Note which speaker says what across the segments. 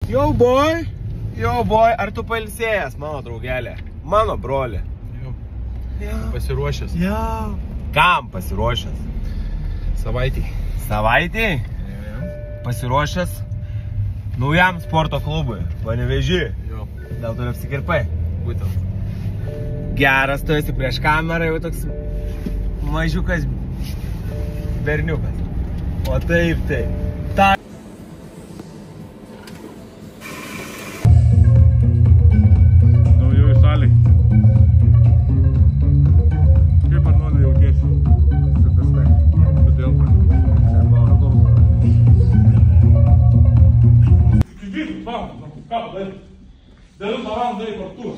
Speaker 1: Yo boy, ar tu pailsėjęs, mano draugelė, mano broli?
Speaker 2: Jau. Pasiruošęs.
Speaker 1: Jau. Kam pasiruošęs?
Speaker 2: Savaitėj.
Speaker 1: Savaitėj? Pasiruošęs naujam sporto klubui, Panevėžy.
Speaker 2: Jo.
Speaker 1: Dėl tu apsikirpai?
Speaker 2: Būtent.
Speaker 1: Geras, tu esi prieš kamerą, jau toks mažiukas berniukas. O taip, taip.
Speaker 2: Naujoj salėj. Kaip Arnoldai jautiesi?
Speaker 1: Supastai.
Speaker 2: Kodėl? Skaityk, ką padarė? 9 valandą į kartu.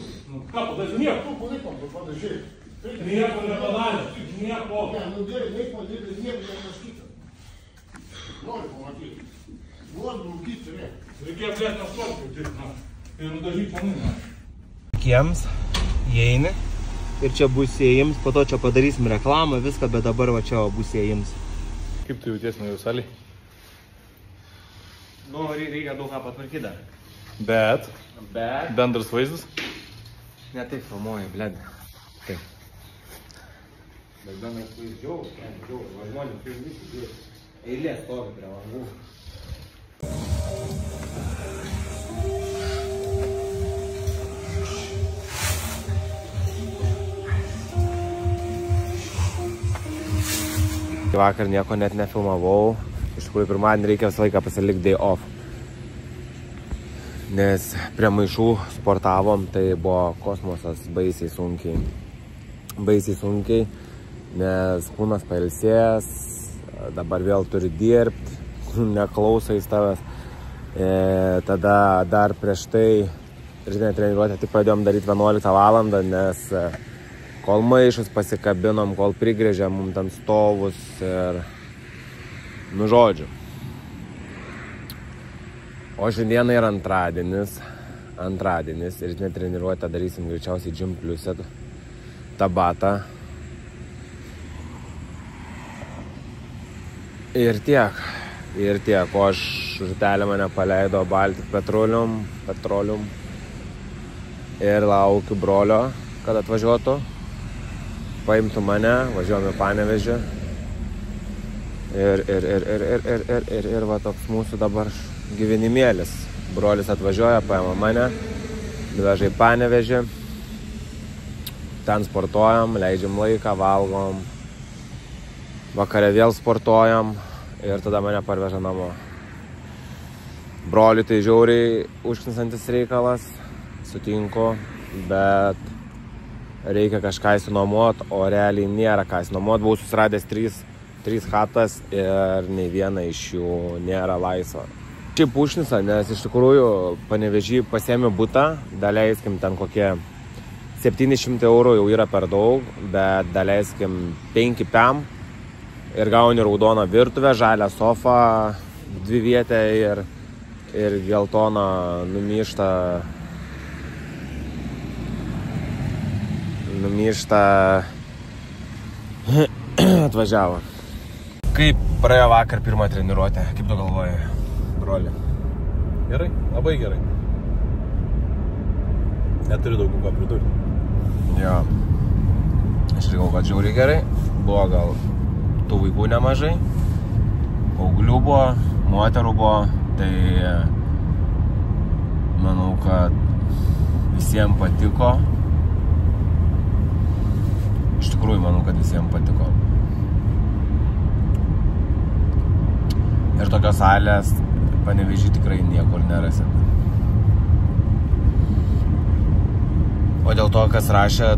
Speaker 2: Ką padarė? Nieko, tu palikom, panašiai. Nieko nepadarė, nieko.
Speaker 3: Ne, nu gerai, neik padaryti, nieko nepaskyti. Noriu pamatyti. Noriu rūkyti, ne.
Speaker 2: Reikėjo plėti asfaltą, ir nudažyti manų.
Speaker 1: Kiems, įeini ir čia bus įėjims, po to čia padarysim reklamą, viską, bet dabar va čia bus įėjims.
Speaker 2: Kaip tu jautiesi naujoj salėj?
Speaker 1: Nu, reikia daug ką patvarkyti dar.
Speaker 2: Bet
Speaker 1: Bet...
Speaker 2: bendras vaizdas?
Speaker 1: Ne taip filmuoju, bled. Taip. Bet bendras vaizdiau, žmonės tai visi eilė stovi prie langų. Vakar nieko net nefilmavau. Iš tikrųjų, pirmadienį reikia visą laiką pasilikti day off. Nes prie maišų sportavom, tai buvo kosmosas baisiai sunkiai. Baisiai sunkiai, nes kūnas pailsėjęs, dabar vėl turi dirbti, neklausais tavęs. Tada dar prieš tai rytinę treniruotę tik pradėjom daryti 11 valandą, nes kol maišus pasikabinom, kol prigrėžėm mum ten stovus ir nu žodžiu. O šiandieną yra antradienis ir rytinę treniruotę darysim greičiausiai Gym Pliuse Tabatą. Ir tiek, o aš žutelė mane paleido Baltic Petroleum ir laukiu brolio, kad atvažiuotų, paimtų mane, važiuojame į Panevėžį ir va toks mūsų dabar gyvenimėlis. Brolis atvažiuoja, paima mane, nuveža į Panevėžį, ten sportuojam, leidžiam laiką, valgom, vakare vėl sportuojam ir tada mane parveža namo. Broliui tai žiauriai užknisantis reikalas, sutinku, bet reikia kažką įsinuomot, o realiai nėra ką įsinuomot. Buvau susiradęs 3 chatas ir nei viena iš jų nėra laisva. Šiaip užknisa, nes iš tikrųjų Panevėžy pasiėmė butą, daleiskim ten kokie 700 eurų jau yra per daug, bet daleiskim 5 pem ir gauni raudoną virtuvę, žalią sofą, 2 vietę ir geltoną numyštą atvažiavo. Kaip praėjo vakar pirmą treniruotę? Kaip tu galvoji, broli?
Speaker 2: Gerai, labai gerai. Neturiu daug ką pridurti.
Speaker 1: Jo. Aš galvoju, kad žiauriai gerai. Buvo gal tų vaikų nemažai. Paauglių buvo, moterų buvo. Tai manau, kad visiems patiko. Iš tikrųjų, manau, kad visiems patiko. Ir tokios salės Panevėžy tikrai niekur nerasit. O dėl to, kas rašė,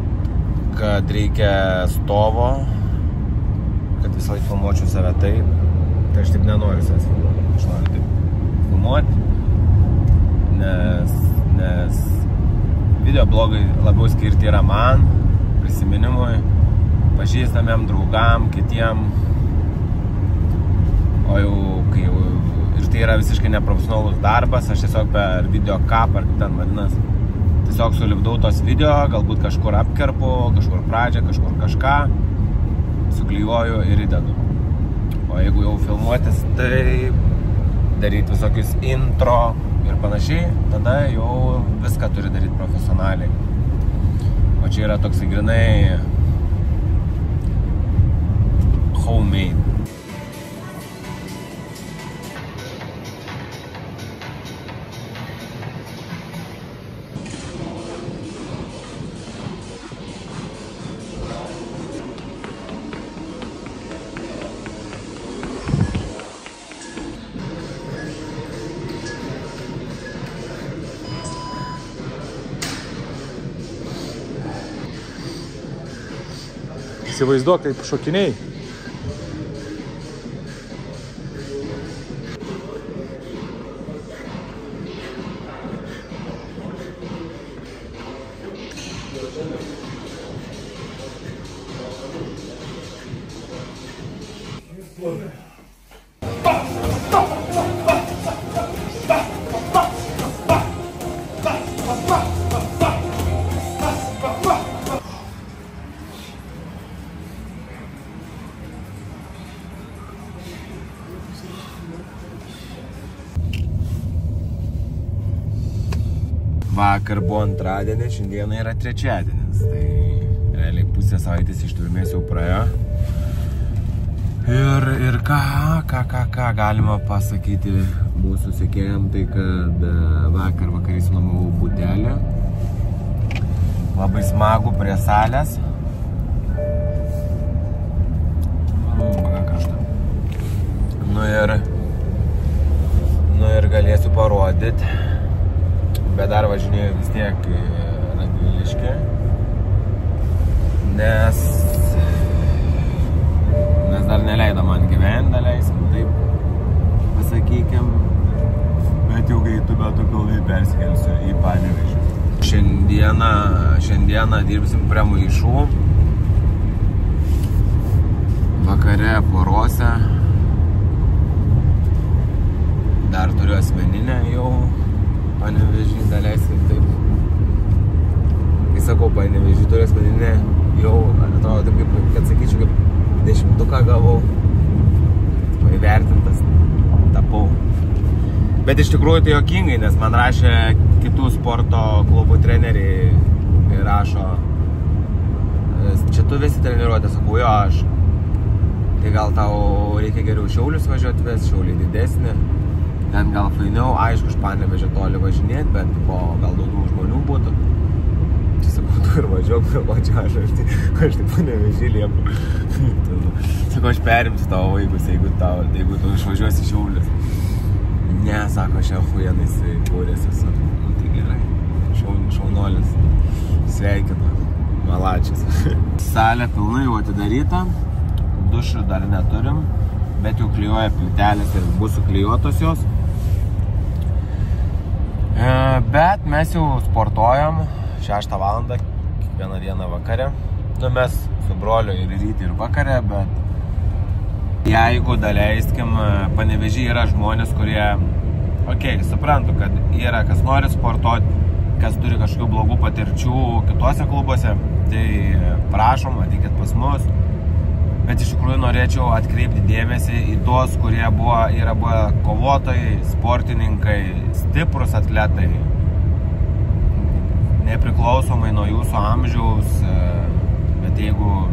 Speaker 1: kad reikia stovo, kad visą laiką filmuočiau save taip, tai aš taip nenoriu savęs filmuoti. Aš noriu taip filmuoti, nes videoblogai labiau skirti yra man, prisiminimui, pažįstamiem, draugam, kitiem. O jau, kai jau ir tai yra visiškai neprofesionalus darbas, aš tiesiog per video kapą, ar kaip ten vadinas, tiesiog sulipdau tos video, galbūt kažkur apkerpu, kažkur pradžią, kažkur kažką, suklijuoju ir įdedu. O jeigu jau filmuotis, tai daryti visokius intro, ir panašiai, tada jau viską turi daryti profesionaliai. O čia yra toksai grinai homemade.
Speaker 2: Įsivaizduok, kaip šokiniai.
Speaker 1: Vakar buvo antradienį, šiandieną yra trečiadienis, tai realiai pusė savaitės ištvermės jau praėjo. Ir ką galima pasakyti mūsų sekėjam, tai kad vakarį sunuomavau butelį. Labai smagu prie salės. Karšta. Nu ir galėsiu parodyti. Bet dar važinėjau vis tiek Radviliškį, nes dar neleido man gyventi, daleiskim, taip pasakykim, bet jau greitų metų kalnai persikelsiu į Panevėžį. Šiandieną dirbsim prie maišų, vakare porose, dar turiu asmeninę jau. Panevėžį, daleiskim, taip. Kai sakau, Panevėžį turiu asmeninę, jau atrodo taip, kad sakyčiau, kaip 10-uką gavau, įvertintas tapau. Bet iš tikrųjų tai juokingai, nes man rašė kitų sporto klubų treneriai ir rašo, čia tu visi treniruotė, sakau, jo aš. Tai gal tau reikia geriau Šiaulius važiuoti, ves Šiauliai didesnė. Ten gal fainiau, aišku, iš Panevėžio toli važinėti, bet gal daugiau žmonių būtų. Čia sakau, tu ir važiuok, o čia aš tai Panevėžį lieku. Sakau, aš perimsiu tavo vaikus, jeigu tu išvažiuosi Šiaulius. Ne, sako, aš achujenai kūrėsi, sakau, nu tai gerai. Šaunuolis, sveikinu, malačias. Salė pilnai jau atidaryta, dušų dar neturim, bet jau klijuoja plytelės ir bus suklijuotos jos. Bet mes jau sportuojam 6 valandą kiekvieną dieną vakare. Nu, mes su broliu ir rytį ir vakare, bet jeigu daleiskim, Panevėžy yra žmonės, kurie, suprantu, kad yra, kas nori sportuoti, kas turi kažkokių blogų patirčių kitose klubuose, tai prašom, ateikit pas mus. Bet iš tikrųjų norėčiau atkreipti dėmesį į tuos, kurie yra buvę kovotojai, sportininkai, stiprus atletai. Nepriklausomai nuo jūsų amžiaus, bet jeigu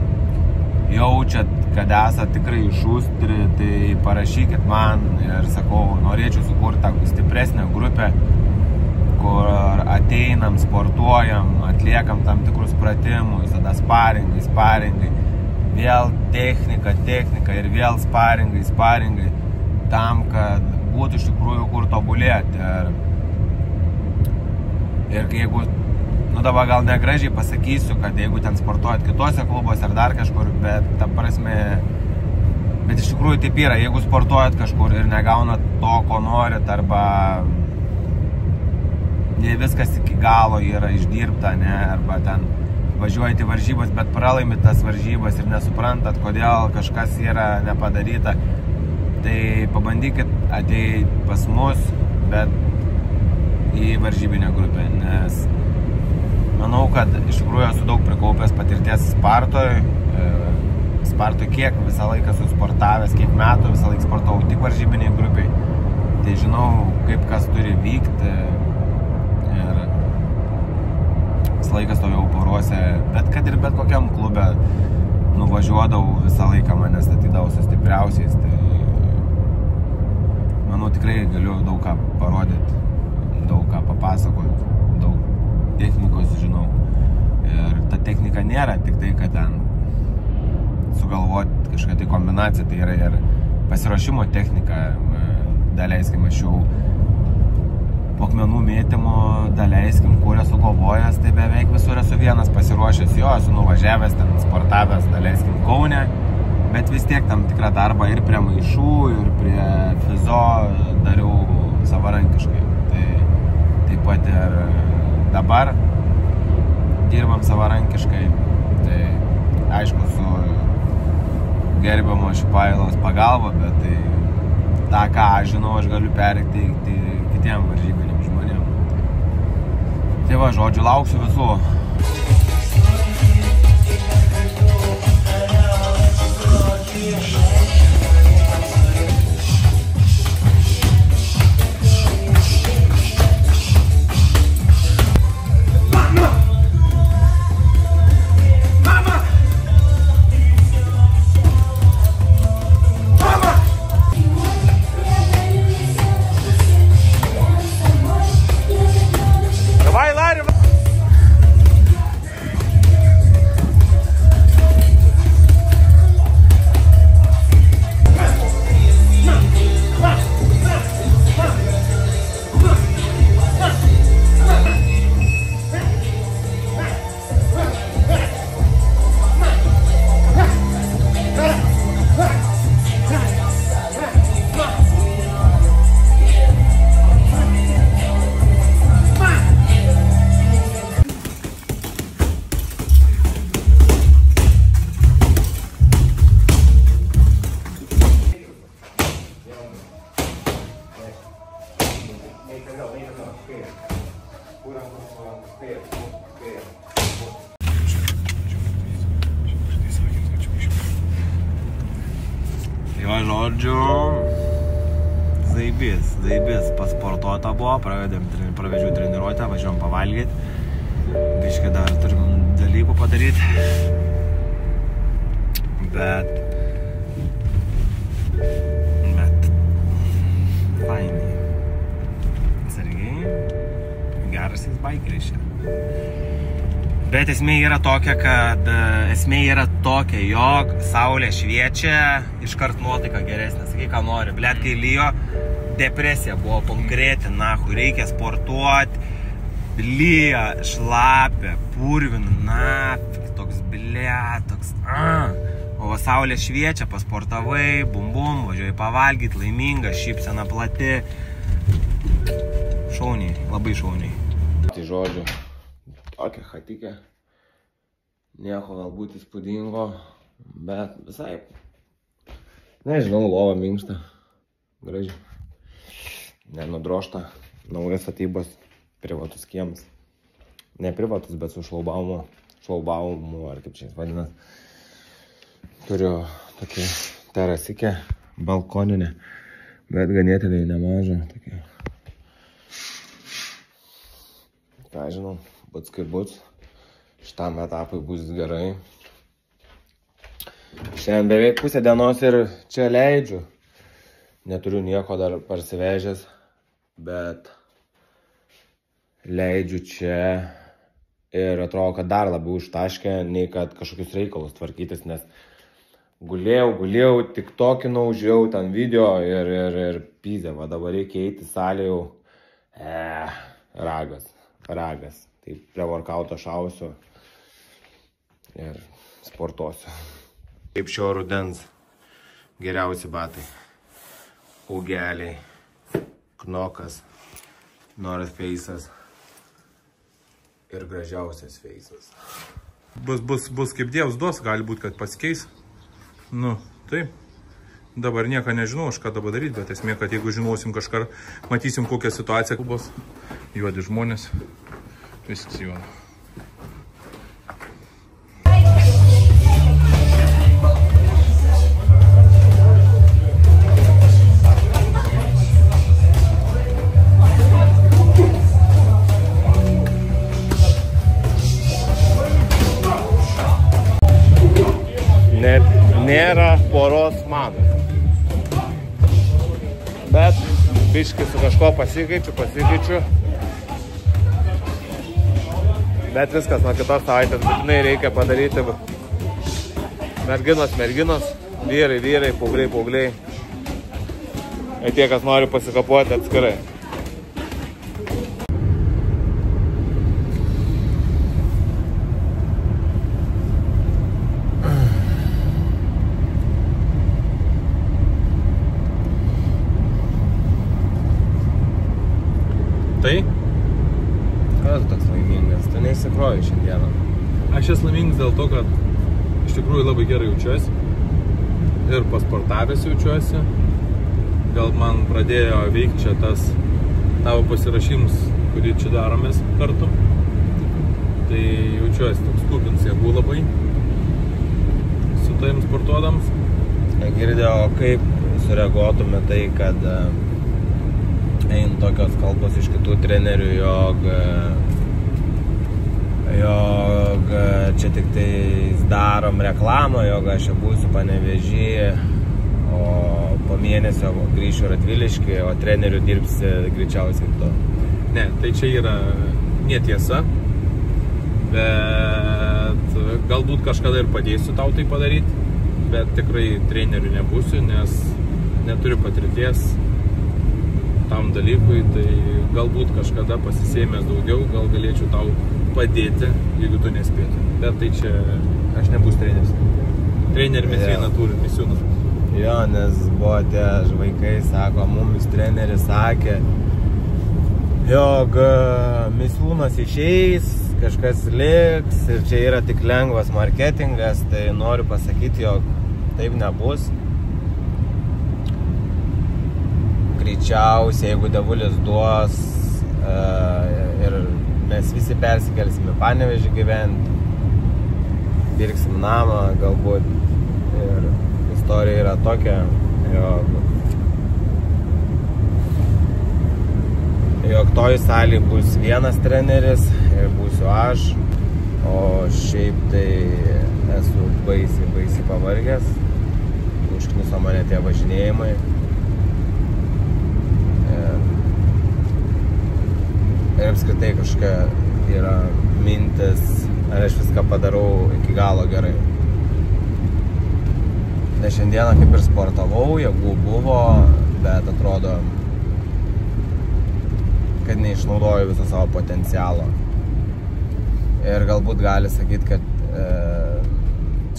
Speaker 1: jaučiat, kad esat tikrai išūstri, tai parašykit man ir sakau, norėčiau sukurti stipresnę grupę, kur ateinam, sportuojam, atliekam tam tikrus pratimus, tada sparingai. Vėl technika ir vėl sparingai, tam, kad būtų iš tikrųjų kur tobulėti. Ir jeigu, dabar gal negražiai pasakysiu, kad jeigu ten sportuojat kitose klubuose ar dar kažkur, bet ta prasme, bet iš tikrųjų taip yra, jeigu sportuojat kažkur ir negaunat to, ko norit, arba ne viskas iki galo yra išdirbta, ne, arba ten važiuojate varžybas, bet pralaimit tas varžybas ir nesuprantat, kodėl kažkas yra nepadaryta, tai pabandykit ateiti pas mus, bet į varžybinę grupę, nes manau, kad iš tikrųjų esu daug prikaupęs patirties Spartoj. Spartoj kiek visą laiką esu sportavęs, kiek metų visą laiką sportavau tik varžybiniai grupiai. Tai žinau, kaip kas turi vykti ir visą laiką stovėjau poruose, bet kad ir bet kokiam klube nuvažiuodavau, visą laiką mane statydavau su stipriausiais, tai manau tikrai galiu daug ką parodyti, daug ką papasakoti, daug technikos žinau. Ir ta technika nėra tik tai, kad ten sugalvoti kažkokią tai kombinaciją, tai yra ir pasiruošimo technika. Daleiskim, aš jau po akmenų mėtymo, daleiskim, kur esu kovojęs, tai beveik visur esu vienas pasiruošęs, jo, esu nuvažiavęs, ten sportavęs, daleiskim, Kaune, bet vis tiek tam tikrą darbą ir prie maišų, ir prie fizo dariau savarankiškai. Tai taip pat ir dabar dirbam savarankiškai, tai aišku su gerbiamo Šipailos pagalba, bet tai tą, ką aš žinau, aš galiu perteikti kitiem varžybiniam žmonėm. Tai va, žodžiu, lauksiu visų. Žodžiu, zaibis, pasportuota buvo, pravedžiau treniruotę, važiuom pavalgyti, biškai dar turim dalykų padaryti, bet fainiai, atsargiai, geras jis baikeris čia. Bet esmė yra tokia, jog saulė šviečia, iškart nuotaika geresnė, sakai, ką nori. Blet, kai lyjo, depresija buvo konkreti, nahu, reikia sportuoti, lyja, šlapia, purvina, nafik, toks blet, toks, O va saulė šviečia, pasportavai, bum, važiuoji pavalgyti, laiminga, šypsena plati. Šauniai, labai šauniai. Tai žodžiu. Tokia chatikė, nieko galbūt įspūdingo, bet visai, nežinau, lova minkšta, graži, nenudrošta, naujas statybos, privatus kiemas, ne privatus, bet su šlaubaumu, ar kaip čia jis vadinas, turiu tokį terasikę, balkoninę, bet ganėtinai nemažą, tokia, ką žinau. Bus kaip bus, šitam etapui bus gerai. Šiandien beveik pusę dienos ir čia leidžiu. Neturiu nieko dar parsivežęs, bet leidžiu čia ir atrodo, kad dar labiau užtaškė, nei kad kažkokius reikalus tvarkytis, nes gulėjau, tik tokinau, žiūrėjau ten video ir pyzė, va dabar reikia eiti salę jau, ragas. Tai prie workauto šausiu ir sportuosiu. Kaip šio rudens geriausi batai. Ugeliai, Knokas, North Face'as ir gražiausias Face'as.
Speaker 2: Bus kaip Dievas duos, gali būti, kad pasikeis. Nu, taip. Dabar nieko nežinau, aš ką dabar daryti, bet esmė, kad jeigu žinosim kažką, matysim kokią situaciją bus, juodi žmonės. Viskas juoda.
Speaker 1: kažko pasikeičiu. Bet viskas nuo kitos savaitės būtinai reikia padaryti. Merginos, vyrai, paaugliai. Ir tie, kas nori pasikapuoti atskirai.
Speaker 2: Tai?
Speaker 1: Kas toks laimingas? Tu neįsikroji šiandieną.
Speaker 2: Aš esu laimingas dėl to, kad iš tikrųjų labai gerai jaučiuosi. Ir pasportavęs jaučiuosi. Gal man pradėjo veikti čia tas tavo pasirašymus, kurį čia daromės kartu. Tai jaučiuosi toks kupins jėgų labai su tavim sportuodams.
Speaker 1: Girdėjau, kaip sureaguotume tai, kad eina tokios kalbos iš kitų trenerių, jog čia tik tai darom reklamą, jog aš čia būsiu Panevėžy, o po mėnesio grįšiu Radviliškį, o trenerių dirbsi greičiausiai to.
Speaker 2: Ne, tai čia yra netiesa, bet galbūt kažkada ir padėsiu tau tai padaryti, bet tikrai trenerių nebūsiu, nes neturiu patirties tam dalykui, tai galbūt kažkada pasisėmęs daugiau, gal galėčiau tau padėti, jeigu tu nespėtum. Bet tai čia aš nebūsiu treneris. Trenerį mes vieną turim, Misiūnas.
Speaker 1: Jo, nes buvo tie vaikai, sako, mums treneris sakė, jog Misiūnas išeis, kažkas liks ir čia yra tik lengvas marketingas, tai noriu pasakyti, jog taip nebus. Greičiausiai, jeigu Devulis duos ir mes visi persikelsime Panevėžį gyventi, pirksim namą galbūt. Ir istorija yra tokia, jog toj salėj bus vienas treneris ir būsiu aš, o šiaip tai esu baisiai pavargęs, užkniso mane tie važinėjimai. Ir apskritai kažkokia yra mintis, ar aš viską padarau iki galo gerai. Nes šiandieną kaip ir sportavau, jėgų buvo, bet atrodo, kad neišnaudoju viso savo potencialo. Ir galbūt gali sakyti, kad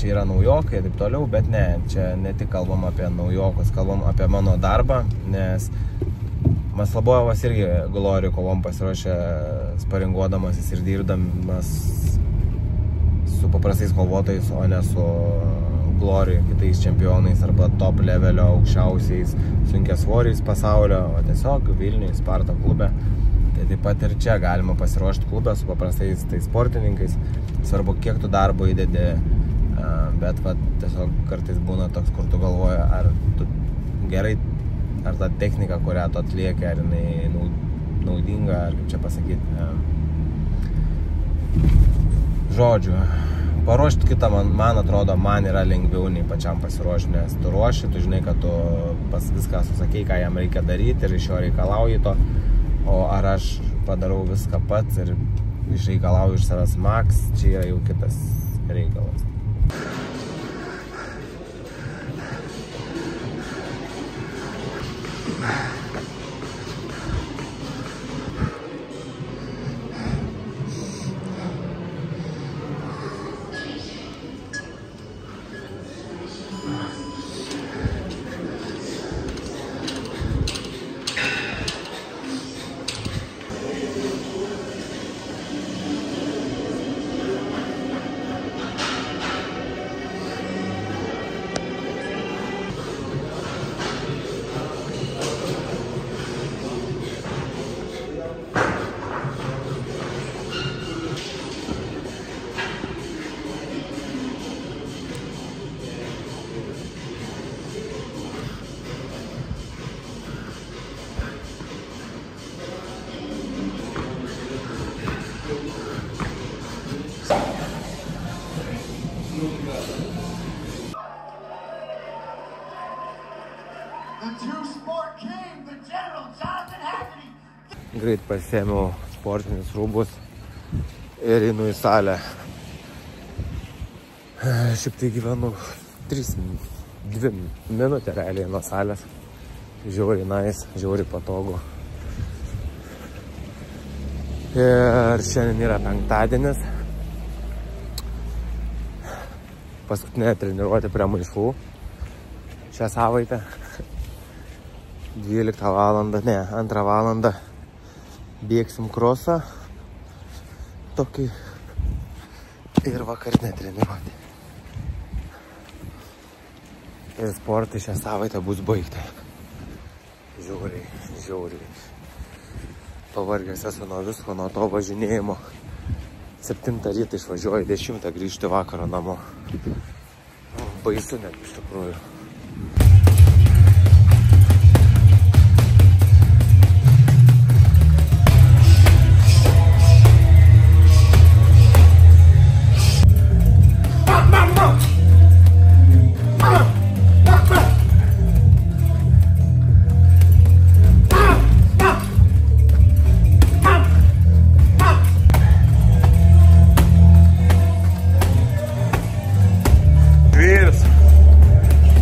Speaker 1: čia yra naujokai ir taip toliau, bet ne, čia ne tik kalbam apie naujokus, kalbam apie mano darbą, nes Maslabojevas irgi Glory kovom pasiruošė sparinguodamasis ir dirbdamas su paprastais kovotojais, o ne su Glory kitais čempionais arba top levelio aukščiausiais sunkiasvoriais pasaulio, o tiesiog Vilniuje, Sparta klube. Tai taip pat ir čia galima pasiruošti klube su paprastais tai sportininkais. Svarbu, kiek tu darbo įdedi, bet tiesiog kartais būna toks, kur tu galvoji, ar tu gerai, ar ta technika, kurią tu atlieki, ar jinai naudinga, ar kaip čia pasakyti. Žodžiu, paruošti kitą, man atrodo, man yra lengviau nei pačiam pasiruošti, nes tu ruoši, tu žinai, kad tu pas viską susakei, ką jam reikia daryti ir iš jo reikalauji to, o ar aš padarau viską pats ir išreikalauju iš savęs maks, čia yra jau kitas reikalas. Greit pasiėmiau sportinius rūbus ir einu į salę. Šiaip tai gyvenu 2 minutę realiai nuo salės. Žiauriai nice, žiauriai patogu. Ir šiandien yra penktadienis. Paskutinė treniruotė prie maišų šią savaitę. 12 valandą, ne, 2 valandą bėgsim krosą. Tokį ir vakarinę treniruotę. Ir sportai šią savaitę bus baigti. Žiauriai. Pavargęs esu nuo visko, nuo to važinėjimo. 7 rytą išvažiuoju, 10 grįžti vakaro namo. Baisu net iš tikrųjų.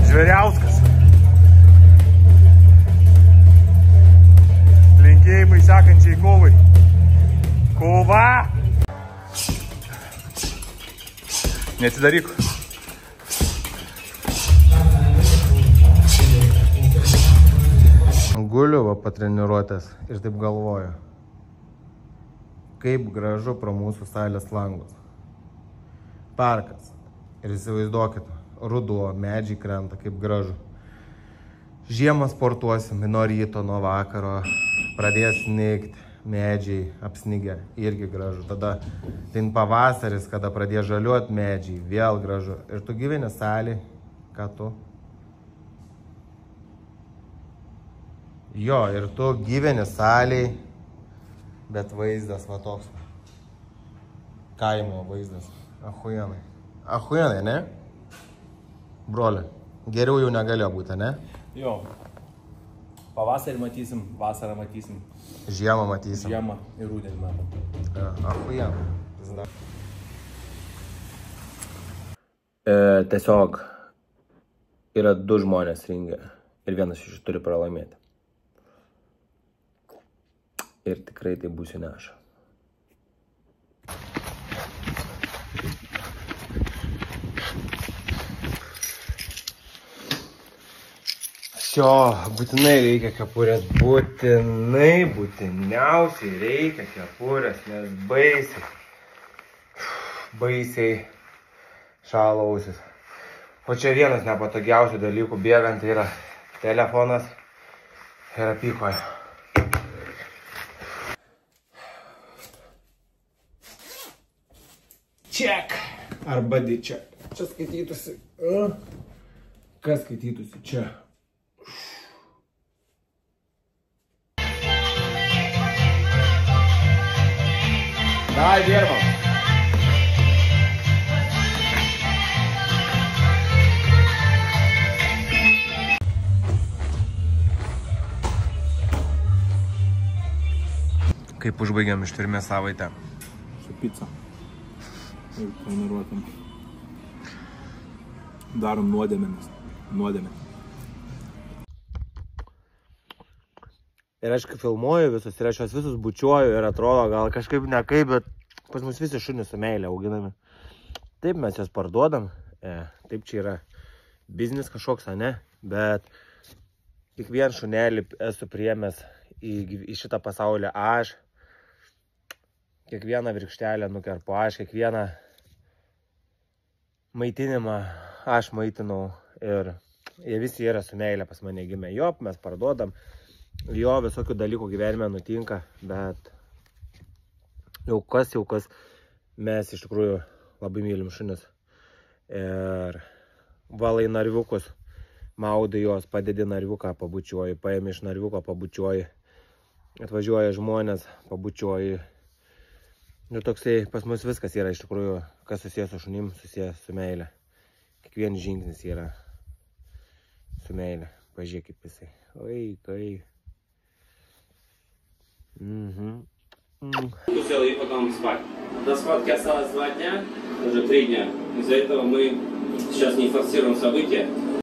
Speaker 2: Žvėriauskas. Linkėjimai sekančiai kovai. Kova! Neatidaryk.
Speaker 1: Guliu va patreniruotės ir taip galvoju. Kaip gražu pro mūsų salės langus. Parkas. Ir įsivaizduokit. Ruduo, medžiai krenta, kaip gražu. Žiemą sportuosim, nuo ryto, nuo vakaro, pradės snigti, medžiai apsnigę, irgi gražu. Tada pavasaris, kada pradės žaliuoti medžiai, vėl gražu. Ir tu gyveni salėj, ką tu? Jo, ir tu gyveni salėj, bet vaizdas va toks. Kaimo vaizdas. Achujenai, ne? Broli, geriau jau negalėjo būti, ne?
Speaker 2: Jo. Pavasarį matysim, vasarą matysim.
Speaker 1: Žiemą matysim.
Speaker 2: Žiemą ir rudenį matom.
Speaker 1: Achujenai. Tiesiog yra 2 žmonės ringe ir vienas iš jų turi pralaimėti. Ir tikrai tai būsiu ne aš. Šio būtinai reikia kepurės, būtiniausiai reikia kepurės, nes baisiai šąla ausis. O čia vienas nepatogiausių dalykų bėgant yra telefonas ir apykoja. Check arba check. Čia skaitytųsi. Kas skaitytųsi čia? Dai, dirbam. Kaip užbaigiam ištvermės savaitę?
Speaker 2: Su pica. Ir treniruotėm. Darom nuodėmėmis.
Speaker 1: Ir aš kai filmuoju visus, ir aš juos visus bučiuoju ir atrodo gal kažkaip nekaip, bet pas mus visi šunys su meilė auginami. Taip mes jas parduodam, taip čia yra biznis kažkoks, ne? Bet kiekvien šunelį esu priėmęs į šitą pasaulį aš. Kiekvieną virkštelę nukerpu aš, kiekvieną maitinimą aš maitinau. Ir jie visi yra su meilė pas mane gimę. Jo, mes parduodam. Jo, visokių dalykų gyvenime nutinka, bet jau kas, mes iš tikrųjų labai mylim šunis. Ir valai narviukus, maudai juos, padedi narviuką, pabučiuoji, paėmi iš narviuko, pabučiuoji, atvažiuoja žmonės, pabučiuoji. Ir toksai pas mus viskas yra iš tikrųjų, kas susijęs su šunim, susijęs su meilė. Kiekvienas žingsnis yra su meilė. Pažiūrėk kaip jisai. Oi, kai.
Speaker 4: Тусел и потом спать. До схватки осталось 2 дня, уже 3 дня. Из-за этого мы сейчас не форсируем события.